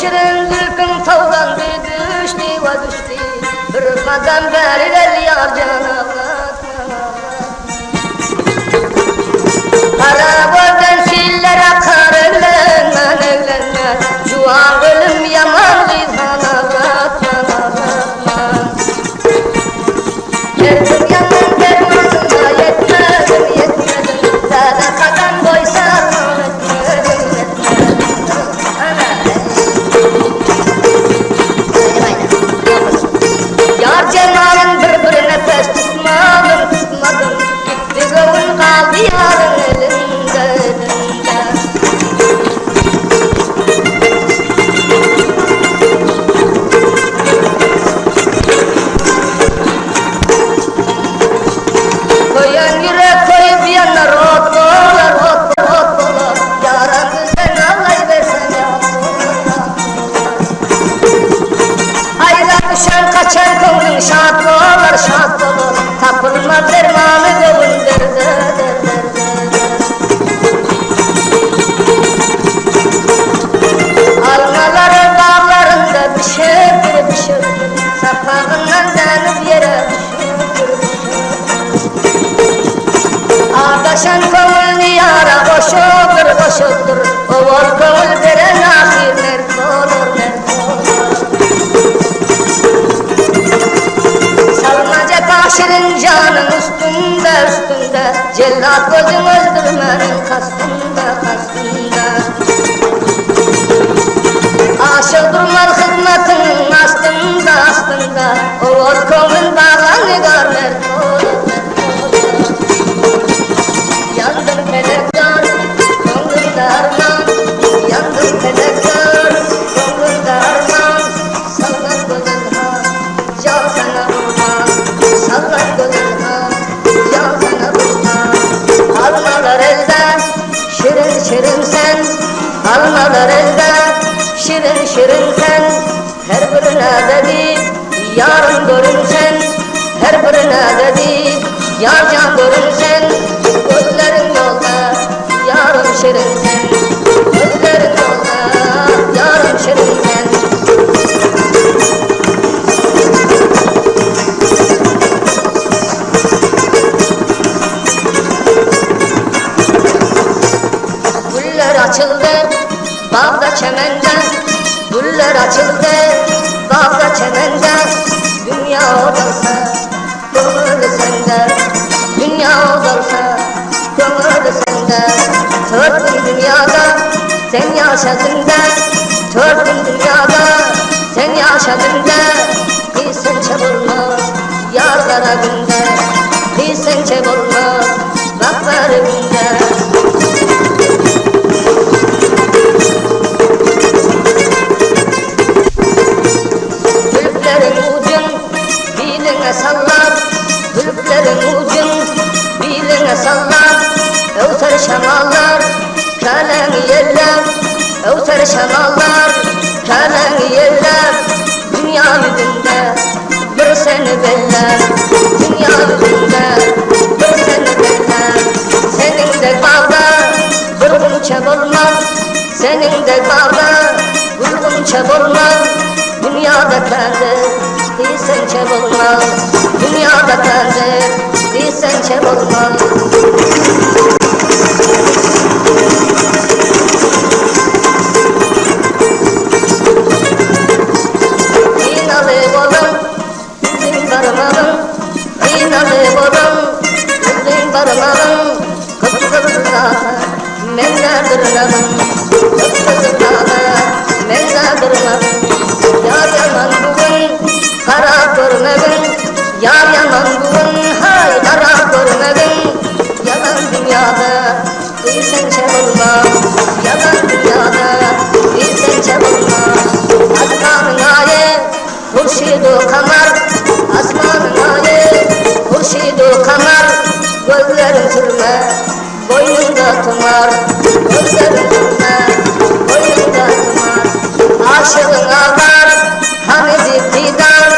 şirin zülfün tavdan düştü ve düştü. Bir kadem beriler yar cana. Kara golden filler akar evlenme. Juan ölüm yaman vizana bakma. Derdim yanın dermanına yetmedim. Sadakadan boy sarmam etmedim. Yar cemalın birbirine pes tutmadım. Gitti gavun kaldı yarın elinde. Koyan yürek koyup yanlar ot dolar. Yaran güzel alay versen ya. Aylar düşen kaçar kovun şart olur. Tapılmaz dermanı gavun derdi. Almaları dağlarında pişir. Sapağından dönüp yere Ağdaşan kovul niyara koşuldur. Oğul kovul veren ahir mert olur. Salmaca taşırın canın üstünde. Cellat gözüm öldürmenin kastında. Aşık durmaz hizmetinin astında. Oğul kovul bağlan nigar mert olur. Yandım felekler, gönlümde arman. Yandım felekler, gönlümde arman. Sallan gözünha, can sana vurma. Sallan gözünha, can sana vurma. Almalar elden, şirin sen. Almalar elden, şirin sen. Her birine dedi, yarın görünsen. Her birine dedi, yar can görünsen. Gözlerin yolda, yarım şirin sen. Gözlerin yolda, yarım şirin sen. Güller açıldı, bağda çemende. Güller açıldı, bağda çemende. Dünya odalsa, gönül sende. Dünya odalsa, gönül sende. Dört gün dünyada sen yaşadın da. Dört gün dünyada sen yaşadın da. Kıysen çaburmaz yarlara günde. Kıysen çaburmaz bakları günde. Gülüklerin ucun biline sallar. Gülüklerin ucun biline sallar. Öter şamallar, kalem yerler. Öter şamallar, kalem yerler. Dünya yüzünde bir seni beller. Dünya yüzünde bir seni beller. Senin de bağda vurgun çaburmaz. Senin de bağda vurgun çaburmaz. Dünyada kendi değilsen çaburmaz. Dünyada kendi değilsen çaburmaz. Barmalım, kıpkırmada, menlerdirlerim. Kıpkırmada, menlerdirlerim. Yar yaman bugün, kara görmedin. Yar yaman bugün, hay kara görmedin. Yalan dünyada, değilsen çaburma. Yalan dünyada, değilsen çaburma. Asmanın aye, Hurşid-u kamar. Asmanın aye, Hurşid-u kamar. Gözlerin sürme, boynunda tımar. Gözlerin sürme, boynunda tımar. Aşığın ağlar, hani iktidar.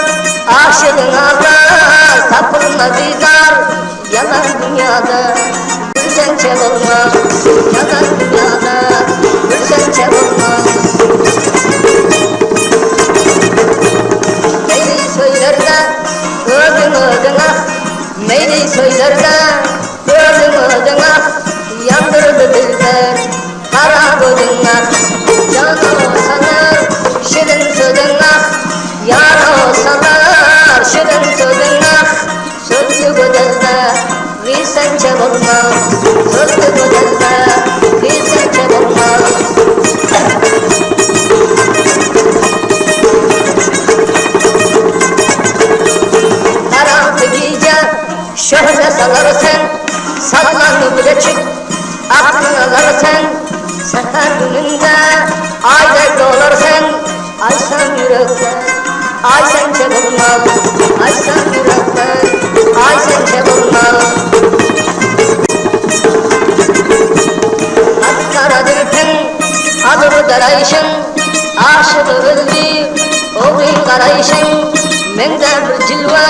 Aşığın ağlar, tapılma didar. Yalan dünyada, gülsen çaburma. Yalan dünyada, gülsen çaburma. sen sefer gününde, aydek dolarsan aysan yürekten, ay sen çabulmaz, aysan yürekten, ay sen çabulmaz. Akkaradır pen, adı darayşın, aşığı öldü, oğlun karayşın, mende bir cilve,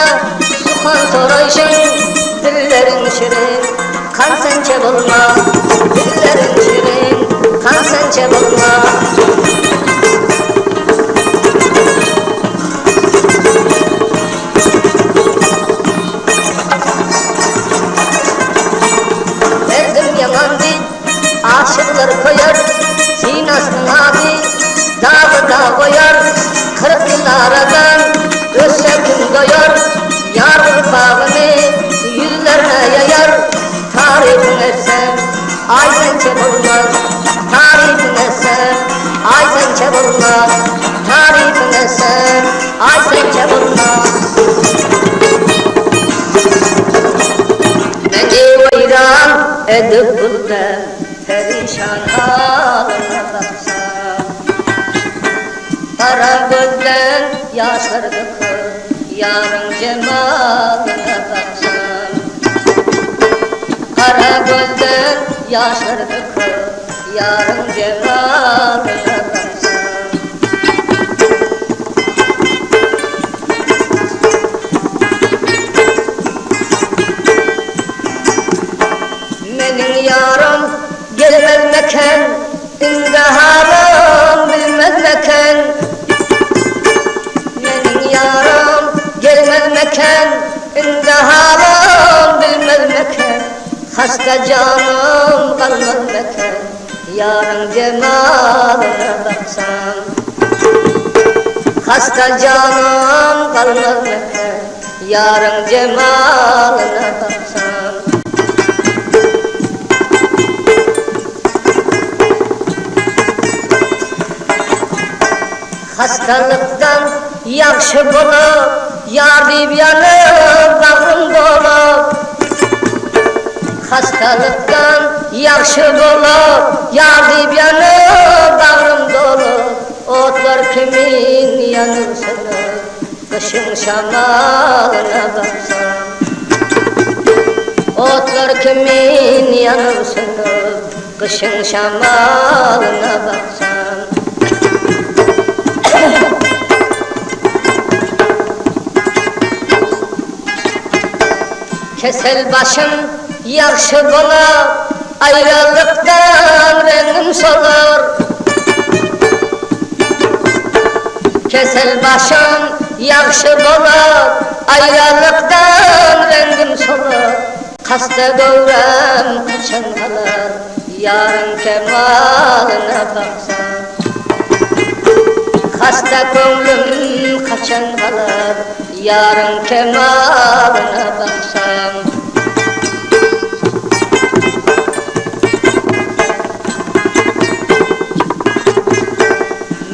suhan sorayşın, dillerin şirin, kan sen çabulma, dillerin şirin, kan sen çabulma. Derdim yaman değil, aşıklar koyar, sinasının abi, dağı da koyar, 40 yıl aradan, ölse gün doyar, yar bağını yüzlerine yayar. Tarifin etsem, ay sen çabulmaz, tarifin etsem, ay sen çabulmaz, tarifin etsem, ay sen çabulmaz. Beni vayran edip burada perişan haline baksam, kara gözden yaşlar dökür, yarın cemaline baksam. Kara gözden yaşlar dökür, yarın cemaline baksam. Menin yarım gelmez mekan, indaharım bilmez mekan. Menin yarım gelmez mekan, indaharım bilmez mekan. Hasta canım kalmaz mekan, yarın cemaline baksam. Hasta canım kalmaz mekan, yarın cemaline baksam. Hastalıktan yakşı bulup, yar deyip yanıp bağrım dolup. Hastalıktan yakşı bulup, yar deyip yanıp bağrım dolup. Otlar kimin yanırsın, kışın şamalına baksam. Otlar kimin yanırsın, kışın şamalına baksam. Kesel başım yakşı bulur, ayrılıktan rengim solur. Kesel başım yakşı bulur, ayrılıktan rengim solur. Hasta doğram kaçan alır, yarın kemaline baksam. Hasta gönlüm kaçan alır, yarın kemaline baksam.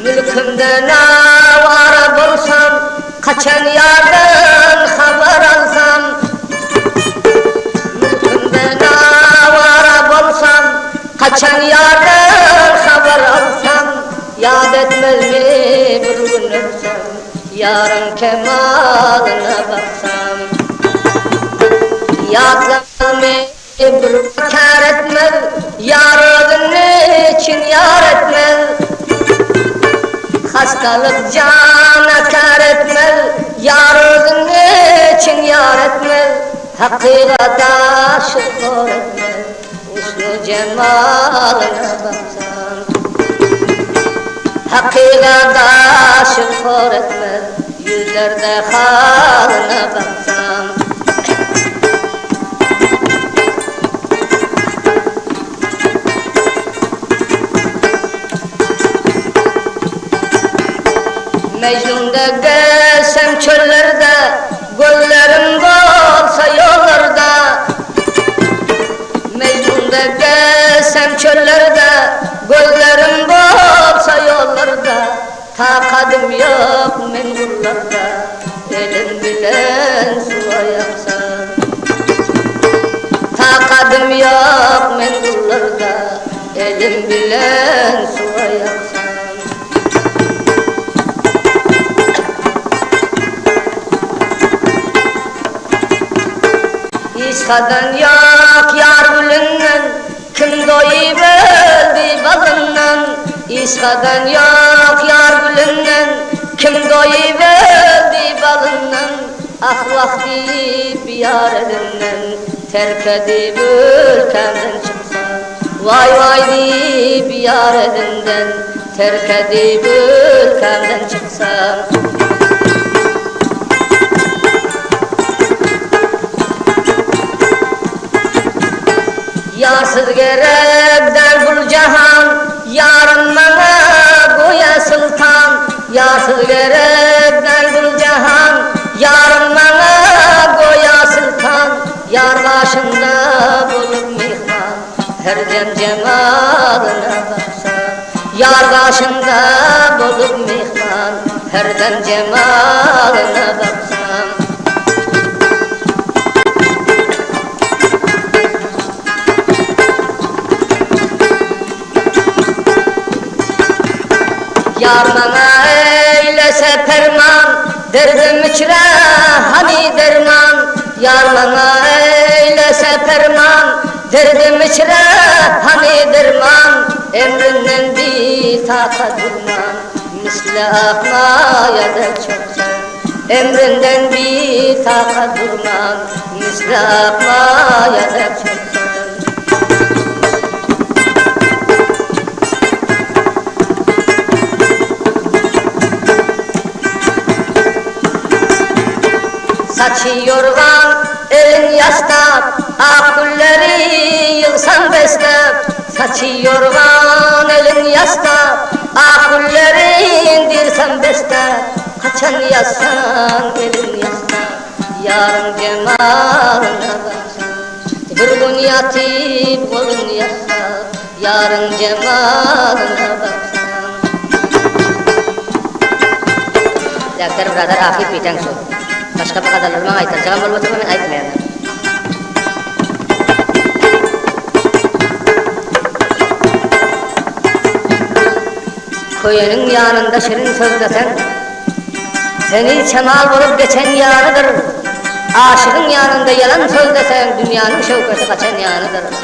Mülkümde navara bulsam, kaçan yardan haber alsam. Mülkümde navara bulsam, kaçan yardan haber alsam. Yad etmez mi bir gün ölsem, yarın kemaline baksam. Yadlar mı bir kar etmez, yar ödün için yar etmez. Hastalık cana kar etmez, yar ödün için yar etmez. Hakikat aşık etmez, husnu cemaline baksam. Hakikat aşık etmez, yüzlerde haline baksam. Mecnun'da gezsem çöllerde, göllerim bolsa yollarda. Mecnun'da gezsem çöllerde, göllerim bolsa yollarda. Takadım yok men gullarda, elim bilen suya yaksam. Takadım yok men gullarda, elim bilen suya yaksam. İşkadan yok yar gülünden, kim doyup öldü balından. İşkadan yok yar gülünden, kim doyup öldü balından. Ah vakti bir yar elinden, terk edip ülkemden çıksam. Vay vay deyip yar elinden, terk edip ülkemden çıksam. Yarsız gerekler bu cahan, yarın bana koya sultan. Yarsız gerekler bu cahan, yarın bana koya sultan. Yar başında bulup mihman, her dem cemalına baksan. Yar başında bulup mihman, her dem cemalına baksan. Yar bana eylese perman, derdim içre hani derman. Yar bana eylese perman, derdim içre hani derman. Emrinden bir takat durman, misli akmaya da çoksan. Emrinden bir takat durman, misli akmaya da çoksan. Saçı yorgan, elin yastak, akülleri yılsan beslep. Saçı yorgan, elin yastak, akülleri indirsen beslep. Kaçan yazsan, elin yastak, yarın cemalına baksan. Bir gün yatıp, olun yastak, yarın cemalına baksan. Doktor brother, afiyet biten su. Başka bir kadarlarıma aytacağım olmadı mı ben aytmayalım. Köyünün yanında şirin söz desen, seni çemal bulup geçen yanıdır. Aşığın yanında yalan söz desen, dünyanın şevketi kaçan yanıdır.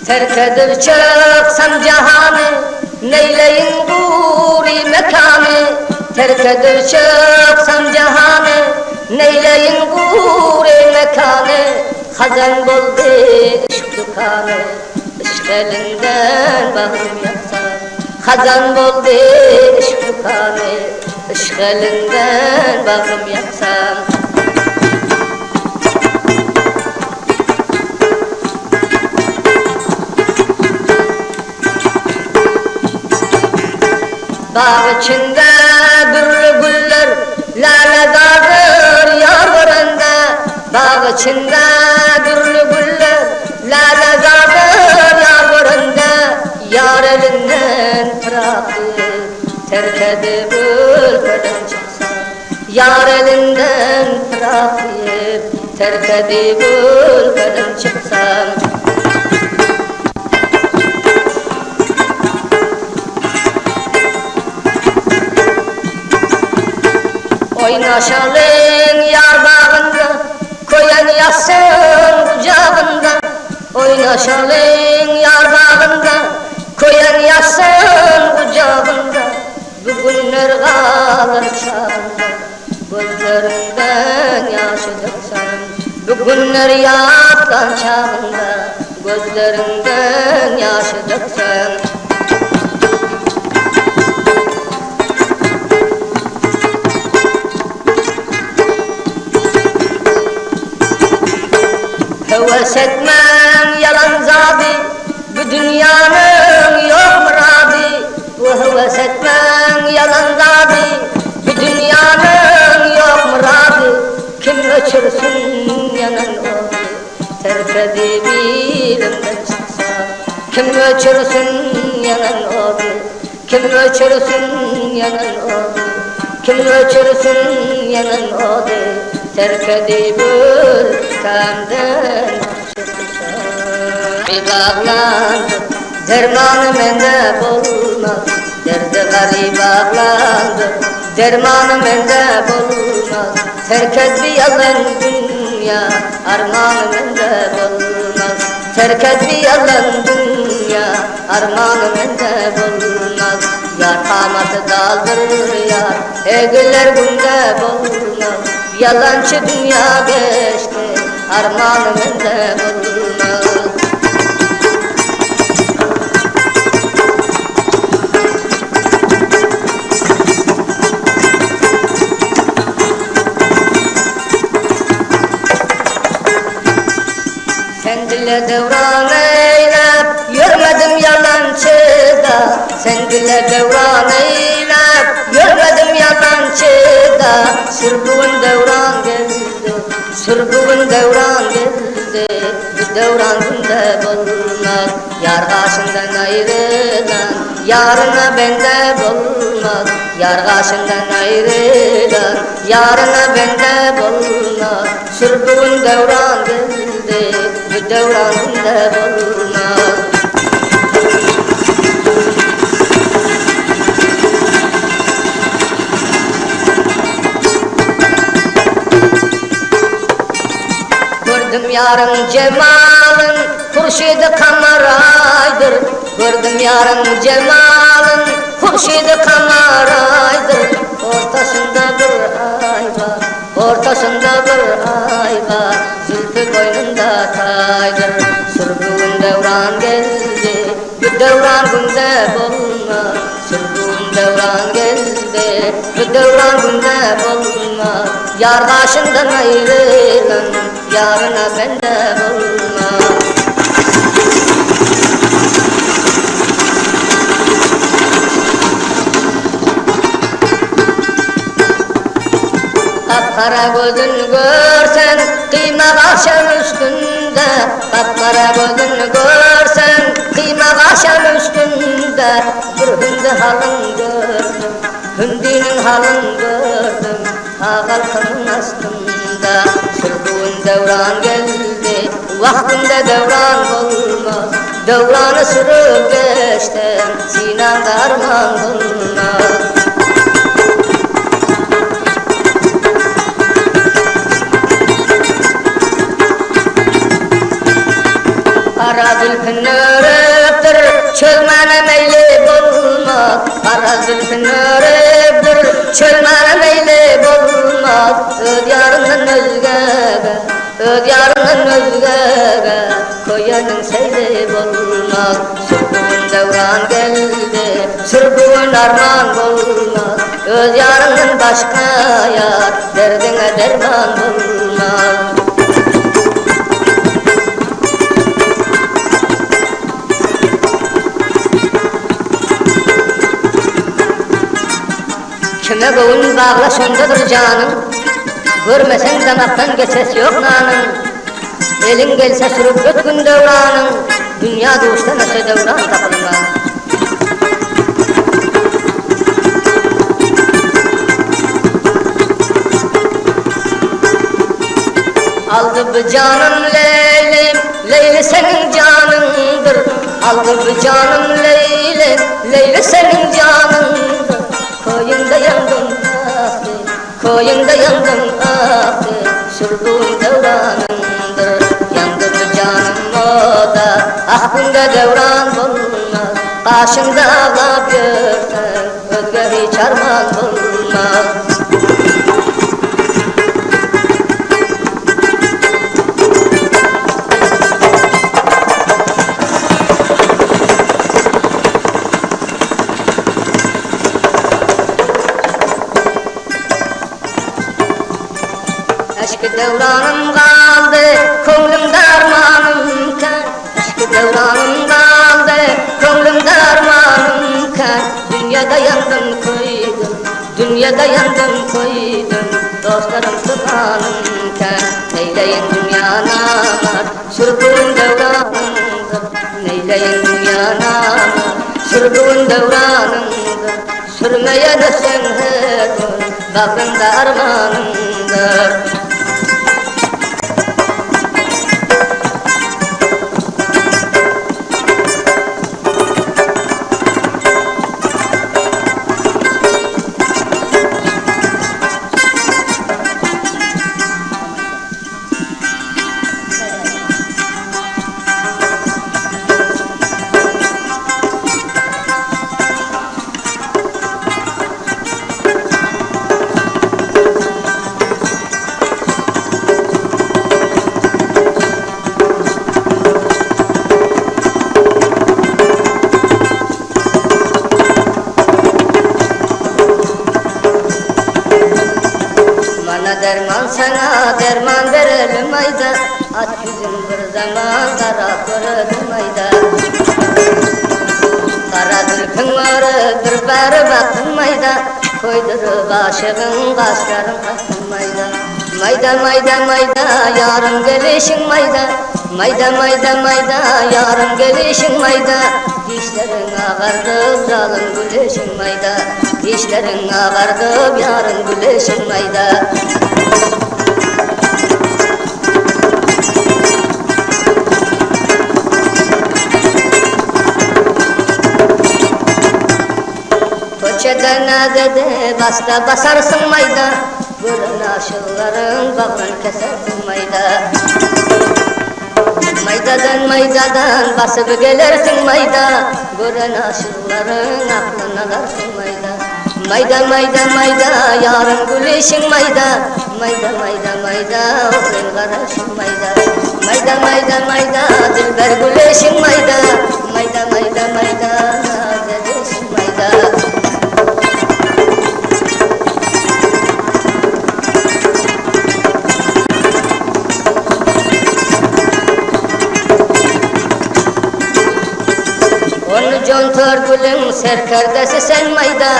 Terk edip çıksam cahanı, neyleyin guri mekanı. Terk edip çıksam cahanı, neyleyin guri mekanı. Hazan buldu ışık dükkanı, ışık elinden bağrım yaksam. Hazan buldu ışık dükkanı, ışık elinden bağrım yaksam. Bağ içinde gürlü güller, laledardır yağmurunda. Bağ içinde gürlü güller, laledardır yağmurunda. Yar elinden bırakıp, terk edip ülkeden çıksam. Yar elinden bırakıp, terk edip ülkeden çıksam. Oynaşalım yar bağında, koyan yatsın kucağında. Oynaşalım yar bağında, koyan yatsın kucağında. Bugünler kalır çağında, gözlerinden yaşı döksen. Bugünler yatkan çağında, gözlerinden yaşı döksen. Heves etmem yalan zabi, bu dünyanın yok muradı. Heves etmem yalan zabi, bu dünyanın yok muradı. Kim öçürsün yanan oldu, terk edip elimden çıksa. Kim öçürsün yanan oldu, Kim öçürsün yanan odu, kim öçürsün yanan odu, terk edip özlemden çıkışa. Bir bağlandı, dermanı mende bulmaz, derdi garip bağlandı, dermanı mende bulmaz, terk et bir yalan dünya, armanı mende bulmaz, terk et bir yalan dünya, armanı mende bulmaz. Yar kamatı daldırır yar, eğiler günde bulmaz, yalancı dünya geçti, armanı mende bulmaz. Sen dile devran eylep, görmedim yalancıda. Sen dile devran eylep, görmedim yalancıda. Sürgün devran geldi, sürgün devran geldi. Bir devran günde bulmaz, yar karşından ayrılan, yarına bende bulmaz. Yar karşından ayrılan, yarına bende bulmaz. Sürgün devran geldi, bir devran günde bulmaz. Gördüm yarın cemalın, Hurşid-i kamaraydır. Gördüm yarın cemalın, Hurşid-i kamaraydır. Ortasında bir ay var, ortasında bir ay var, zülfü boynunda taydır. Sürgün devran geldi, bir devran günde bulmaz. Sürgün devran geldi, bir devran günde bulmaz. Yar başından ayrılan, yarına bende bulmaz. Kapkara gözün görsen, kıyma kaşan üstünde. Kapkara gözün görsen, kıyma kaşan üstünde. Bir hündü halın gördüm, hündünün halın gördüm, ağalkının astında. Sürgün devran geldi, vaktinde devran bulmaz. Devranı sürüp geçtim, sinanda arman bulmaz. Kara zülfün örüptür, çölmene meyli bulmaz. Kara zülfün örüptür, çölmene meyli bulmaz. Öz yarından özgege, öz yarından özgege, koyanın seyli bulmaz. Sürgün devran geldi, sürgün arman bulmaz. Öz yarından başka yar, derdine derman bulmaz. Kime göğün bağla sondadır canım, görmesen damaktan geçes yok nanın. Elin gelse sürüp ötkün devranın, dünya doğuşta nasıl devran tapılmaz. Aldı bu canım Leylim, Leyli senin canındır. Aldı bu canım Leylim, Leyli senin canındır. Koyunda yandım ahdi, koyunda yandım ahdi, sürgün devranındır. Yandı bu canım oda, aklında devran bulmaz. Karşında ağlap görsen, özge hiç arman bulmaz. Eşki devranım kaldı, ko'nglimda armonim kan. Eşki devranım kaldı, ko'nglimda armonim kan. Dünyada yandım koydum, dünyada yandım koydum, dostlarım tutanım kan. Neyleyin dünyana var, sürgün devranımdır. Neyleyin dünyana var, Sürdüğün devranındır, sürmeye de sen her gün, bağrında armağanındır. Derman sana derman verelim ayda, aç yüzüm bir zaman kara görelim ayda. Kara dülkün varı bir bari baktın mayda, koydurub aşığın kaşların kattın mayda. Mayda mayda mayda yarın gelişin mayda, mayda mayda mayda yarın gelişin mayda. Dişlerin ağardı zalın güleşin mayda, dişlerin ağardı yarın güleşin mayda. Koçeden adede basta basarsın mayda, görün aşıkların bağrını kesersin mayda. Maydadan basıp gelirsin mayda, gören aşıkların aklını alarsın mayda. Mayda mayda mayda yarın gülüşün mayda, mayda mayda mayda oğlun karışın mayda. Mayda mayda mayda dilber gülüşün mayda, mayda mayda mayda nazedesin mayda. Contor gülüm serkerdesi sen mayda,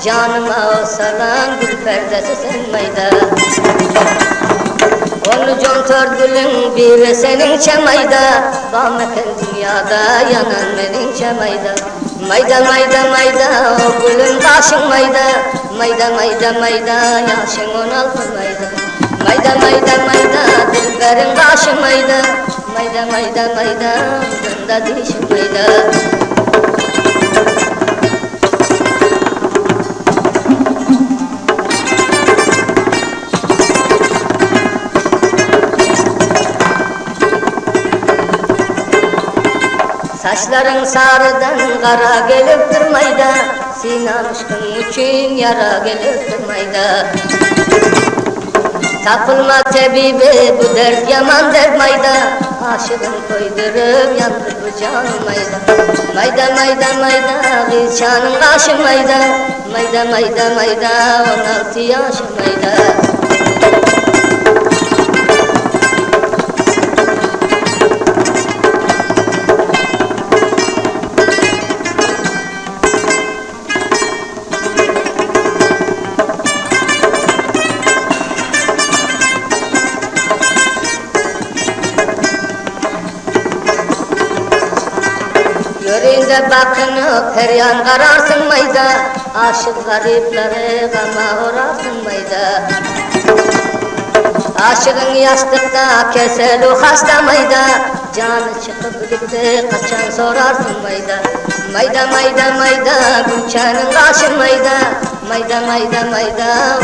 canıma olsalan gül perdesi sen mayda. Onu contor gülüm biri seninçe mayda, bağmeken dünyada yanan meninçe mayda. Mayda mayda mayda o gülüm başın mayda, mayda mayda mayda yaşın 16 mayda. Mayda mayda mayda dilberin başı mayda, mayda mayda mayda bunda dişin mayda. Saçların sarıdan kara gelip durmayda, sinan aşkın için yara gelip durmayda. Tapılma tebibi bu dert yaman dert mayda, aşığın koydurup yandır bu canım mayda. Mayda mayda mayda gülşanın kaşı mayda, mayda mayda mayda 16 yaşım mayda. Yüreğinde bakınıp her yan kararsın mayda, aşık gariplere gama uğrarsın mayda. Aşığın yastıkta keseli hasta mayda, canı çıkıp gitti kaçan sorarsın mayda. Mayda mayda mayda gülçanın kaşı mayda, mayda mayda mayda.